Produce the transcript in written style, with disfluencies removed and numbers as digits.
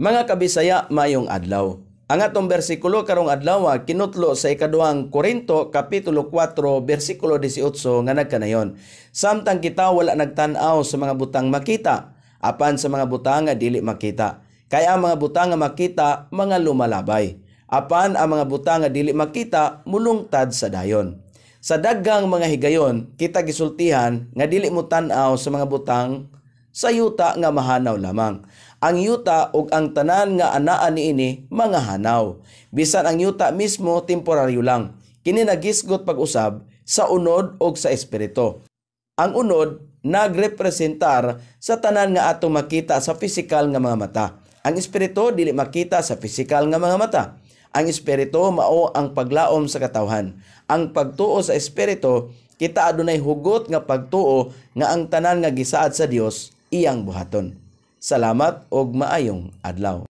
Mga kabisaya, mayong adlaw. Ang atong bersikulo karong adlaw kinutlo sa ikaduhang Korinto kapitulo 4 bersikulo 18 nga nagkanayon. Samtang kita wala nagtan-aw sa mga butang makita, apan sa mga butang nga dili makita. Kaya ang mga butang nga makita mga lumalabay, apan ang mga butang nga dili makita mulungtad sa dayon. Sa daggang mga higayon, kita gisultihan nga dili mo tan-aw sa mga butang sa yuta nga mahanaw lamang. Ang yuta ug ang tanan nga anaa niini mga hanaw. Bisan ang yuta mismo temporaryo lang. Kini nagisgot pag-usab sa unod ug sa espiritu. Ang unod nagrepresentar sa tanan nga atong makita sa pisikal nga mga mata. Ang espiritu dili makita sa pisikal nga mga mata. Ang espiritu mao ang paglaom sa katawhan. Ang pagtuo sa espiritu, kita adunay hugot nga pagtuo nga ang tanan nga gisaad sa Dios iyang buhaton. Salamat og maayong adlaw.